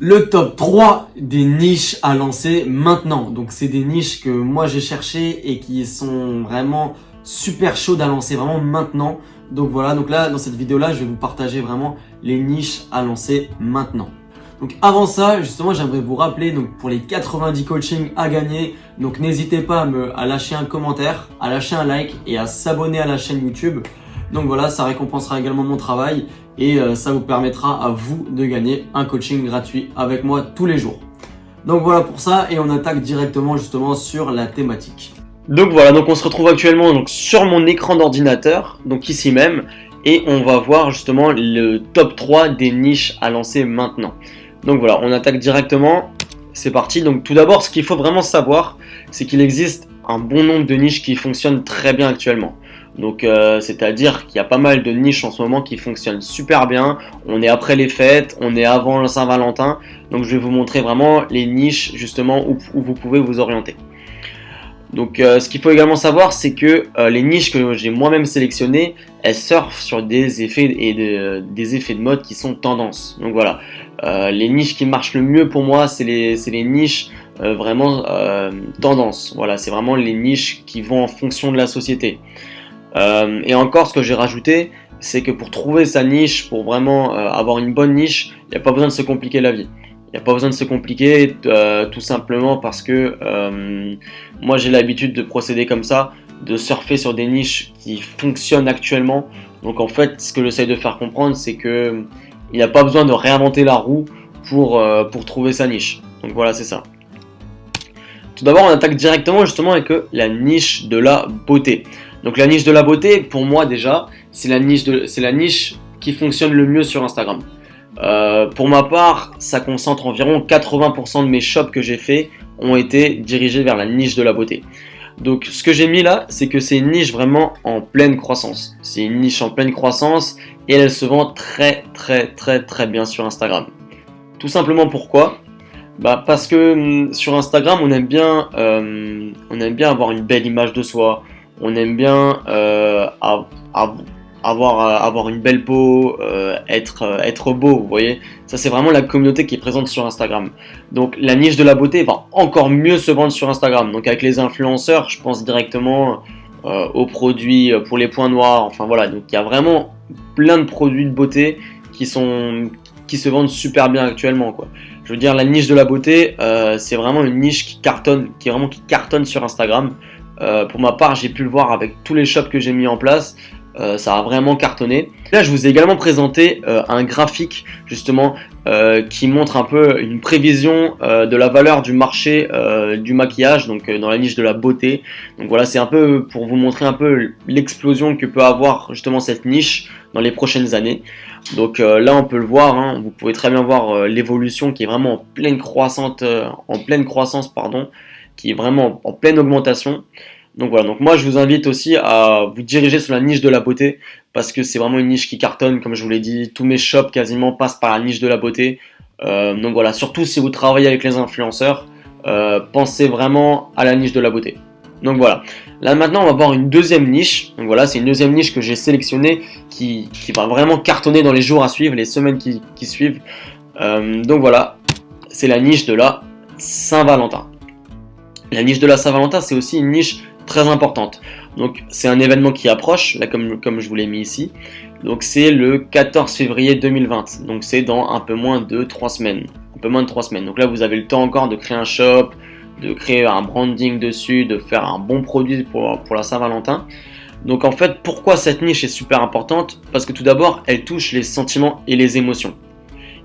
Le top 3 des niches à lancer maintenant. Donc c'est des niches que moi j'ai cherché et qui sont vraiment super chaudes à lancer vraiment maintenant. Donc voilà, donc là dans cette vidéo là je vais vous partager vraiment les niches à lancer maintenant. Donc avant ça, justement, j'aimerais vous rappeler donc pour les 90 coachings à gagner, donc n'hésitez pas à lâcher un commentaire, à lâcher un like et à s'abonner à la chaîne YouTube. Donc voilà, ça récompensera également mon travail et ça vous permettra à vous de gagner un coaching gratuit avec moi tous les jours. Donc voilà pour ça et on attaque directement justement sur la thématique. Donc voilà, donc on se retrouve actuellement donc sur mon écran d'ordinateur, donc ici même, et on va voir justement le top 3 des niches à lancer maintenant. Donc voilà, on attaque directement, c'est parti. Donc tout d'abord, ce qu'il faut vraiment savoir, c'est qu'il existe un bon nombre de niches qui fonctionnent très bien actuellement. Donc c'est-à-dire qu'il y a pas mal de niches en ce moment qui fonctionnent super bien. On est après les fêtes, on est avant le Saint-Valentin. Donc je vais vous montrer vraiment les niches justement où vous pouvez vous orienter. Donc ce qu'il faut également savoir, c'est que les niches que j'ai moi-même sélectionnées, elles surfent sur des effets des effets de mode qui sont tendance. Donc voilà, les niches qui marchent le mieux pour moi, c'est les niches vraiment tendance. Voilà, c'est vraiment les niches qui vont en fonction de la société. Et encore, ce que j'ai rajouté, c'est que pour trouver sa niche, pour vraiment avoir une bonne niche, il n'y a pas besoin de se compliquer la vie. Il n'y a pas besoin de se compliquer, tout simplement parce que moi j'ai l'habitude de procéder comme ça, de surfer sur des niches qui fonctionnent actuellement. Donc en fait, ce que j'essaie de faire comprendre, c'est que il n'y a pas besoin de réinventer la roue pour trouver sa niche. Donc voilà, c'est ça. Tout d'abord, on attaque directement justement avec la niche de la beauté. Donc la niche de la beauté, pour moi déjà, c'est la niche qui fonctionne le mieux sur Instagram. Pour ma part, ça concentre environ 80% de mes shops que j'ai fait ont été dirigés vers la niche de la beauté. Donc ce que j'ai mis là, c'est que c'est une niche vraiment en pleine croissance. C'est une niche en pleine croissance et elle se vend très bien sur Instagram. Tout simplement pourquoi ? Parce que sur Instagram, on aime bien avoir une belle image de soi. On aime bien avoir une belle peau, être beau, vous voyez. Ça, c'est vraiment la communauté qui est présente sur Instagram. Donc, la niche de la beauté va encore mieux se vendre sur Instagram. Donc, avec les influenceurs, je pense directement aux produits pour les points noirs. Enfin, voilà. Donc, il y a vraiment plein de produits de beauté qui se vendent super bien actuellement, quoi. Je veux dire, la niche de la beauté, c'est vraiment une niche qui cartonne sur Instagram. Pour ma part, j'ai pu le voir avec tous les shops que j'ai mis en place. Ça a vraiment cartonné. Là, je vous ai également présenté un graphique justement qui montre un peu une prévision de la valeur du marché du maquillage, donc dans la niche de la beauté. Donc voilà, c'est un peu pour vous montrer un peu l'explosion que peut avoir justement cette niche dans les prochaines années. Donc là, on peut le voir, hein, vous pouvez très bien voir l'évolution qui est vraiment en pleine croissance, qui est vraiment en pleine augmentation. Donc voilà, donc moi je vous invite aussi à vous diriger sur la niche de la beauté parce que c'est vraiment une niche qui cartonne, comme je vous l'ai dit, tous mes shops quasiment passent par la niche de la beauté. Donc voilà, surtout si vous travaillez avec les influenceurs, pensez vraiment à la niche de la beauté. Donc voilà, là maintenant on va voir une deuxième niche. Donc voilà, c'est une deuxième niche que j'ai sélectionnée qui va vraiment cartonner dans les jours à suivre, les semaines qui suivent. Donc voilà, c'est la niche de la Saint-Valentin. La niche de la Saint-Valentin, c'est aussi une niche très importante. Donc c'est un événement qui approche, là comme je vous l'ai mis ici. Donc c'est le 14 février 2020. Donc c'est dans un peu moins de 3 semaines. Un peu moins de 3 semaines. Donc là vous avez le temps encore de créer un shop, de créer un branding dessus, de faire un bon produit pour la Saint-Valentin. Donc en fait, pourquoi cette niche est super importante ? Parce que tout d'abord, elle touche les sentiments et les émotions.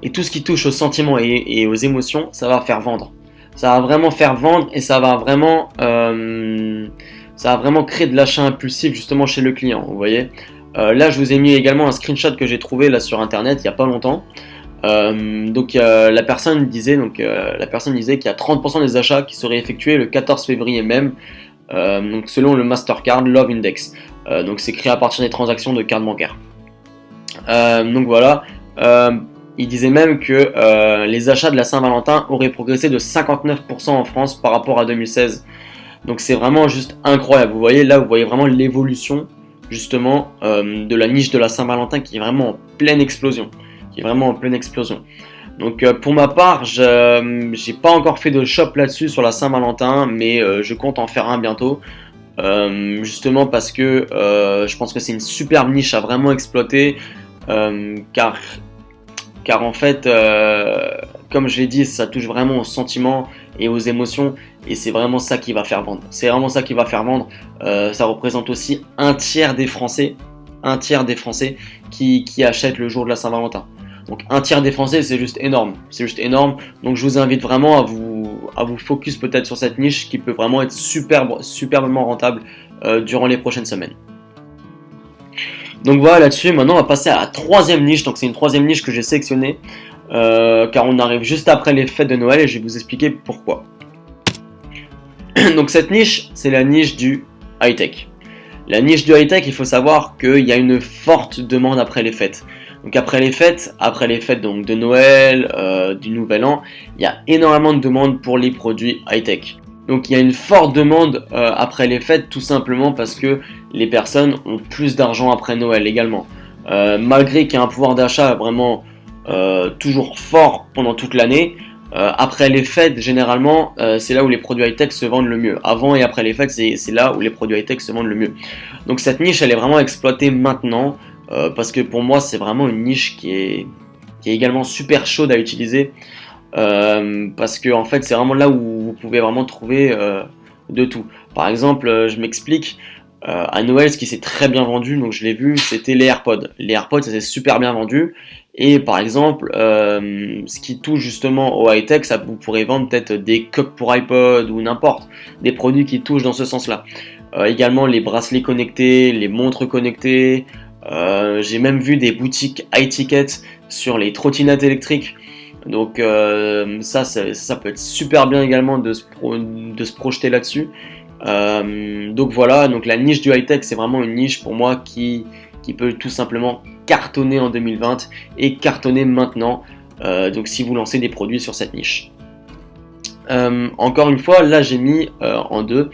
Et tout ce qui touche aux sentiments et aux émotions, ça va faire vendre. Ça va vraiment faire vendre et ça va vraiment créer de l'achat impulsif justement chez le client, vous voyez. Là, je vous ai mis également un screenshot que j'ai trouvé là sur internet il n'y a pas longtemps. La personne disait qu'il y a 30% des achats qui seraient effectués le 14 février même, donc selon le Mastercard Love Index. Donc c'est créé à partir des transactions de cartes bancaires. Donc voilà. Il disait même que les achats de la Saint-Valentin auraient progressé de 59% en France par rapport à 2016. Donc c'est vraiment juste incroyable. Vous voyez vraiment l'évolution justement de la niche de la Saint-Valentin qui est vraiment en pleine explosion. Donc pour ma part, j'ai pas encore fait de shop là-dessus sur la Saint-Valentin, mais je compte en faire un bientôt. Justement parce que je pense que c'est une superbe niche à vraiment exploiter, car en fait, comme je l'ai dit, ça touche vraiment aux sentiments et aux émotions, et c'est vraiment ça qui va faire vendre. C'est vraiment ça qui va faire vendre. Ça représente aussi un tiers des Français qui achètent le jour de la Saint-Valentin. Donc un tiers des Français, c'est juste énorme. C'est juste énorme. Donc je vous invite vraiment à vous focus peut-être sur cette niche qui peut vraiment être superbement rentable durant les prochaines semaines. Donc voilà, là-dessus, maintenant on va passer à la troisième niche. Donc c'est une troisième niche que j'ai sélectionnée car on arrive juste après les fêtes de Noël et je vais vous expliquer pourquoi. Donc cette niche, c'est la niche du high-tech. La niche du high-tech, il faut savoir qu'il y a une forte demande après les fêtes. Donc après les fêtes donc de Noël, du Nouvel An, il y a énormément de demandes pour les produits high-tech. Donc il y a une forte demande après les fêtes, tout simplement parce que les personnes ont plus d'argent après Noël également. Malgré qu'il y a un pouvoir d'achat vraiment toujours fort pendant toute l'année, après les fêtes, généralement, c'est là où les produits high-tech se vendent le mieux. Avant et après les fêtes, c'est là où les produits high-tech se vendent le mieux. Donc cette niche, elle est vraiment exploitée maintenant, parce que pour moi, c'est vraiment une niche qui est également super chaude à utiliser, parce que en fait, c'est vraiment là où vous pouvez vraiment trouver de tout. Par exemple, je m'explique. À Noël, ce qui s'est très bien vendu, donc je l'ai vu, c'était les AirPods. Les AirPods, ça s'est super bien vendu. Et par exemple, ce qui touche justement au high-tech, ça vous pourrez vendre peut-être des cups pour iPod ou n'importe, des produits qui touchent dans ce sens-là. Également les bracelets connectés, les montres connectées. J'ai même vu des boutiques high ticket sur les trottinettes électriques. Donc ça peut être super bien également de se projeter là-dessus. Donc voilà, donc la niche du high-tech, c'est vraiment une niche pour moi qui peut tout simplement cartonner en 2020 et cartonner maintenant, donc si vous lancez des produits sur cette niche. Encore une fois, là j'ai mis en deux,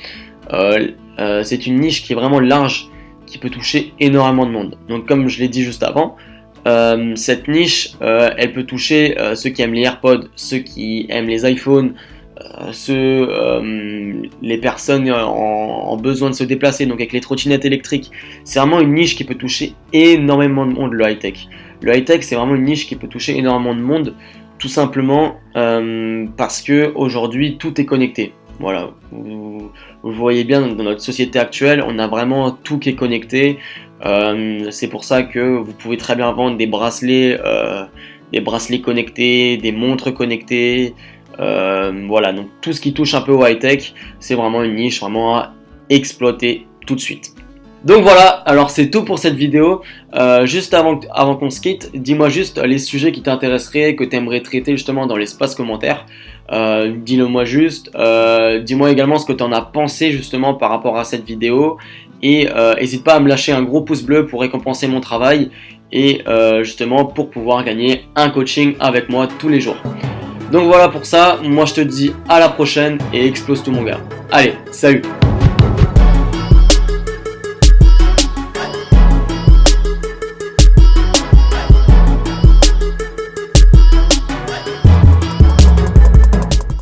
c'est une niche qui est vraiment large, qui peut toucher énormément de monde. Donc comme je l'ai dit juste avant, cette niche, elle peut toucher ceux qui aiment les AirPods, ceux qui aiment les iPhones, les personnes en besoin de se déplacer, donc avec les trottinettes électriques. C'est vraiment une niche qui peut toucher énormément de monde, le high-tech. Le high-tech, c'est vraiment une niche qui peut toucher énormément de monde, tout simplement parce que aujourd'hui tout est connecté. Voilà, vous voyez bien, dans notre société actuelle, on a vraiment tout qui est connecté. C'est pour ça que vous pouvez très bien vendre des bracelets connectés, des montres connectées. Voilà, donc tout ce qui touche un peu au high-tech, c'est vraiment une niche vraiment à exploiter tout de suite. Donc voilà, alors c'est tout pour cette vidéo. Juste avant qu'on se quitte, dis-moi juste les sujets qui t'intéresseraient, que tu aimerais traiter justement dans l'espace commentaire. Dis-le moi juste. Dis-moi également ce que tu en as pensé justement par rapport à cette vidéo. Et n'hésite pas à me lâcher un gros pouce bleu pour récompenser mon travail et justement pour pouvoir gagner un coaching avec moi tous les jours. Donc voilà pour ça, moi je te dis à la prochaine et explose tout mon gars. Allez, salut!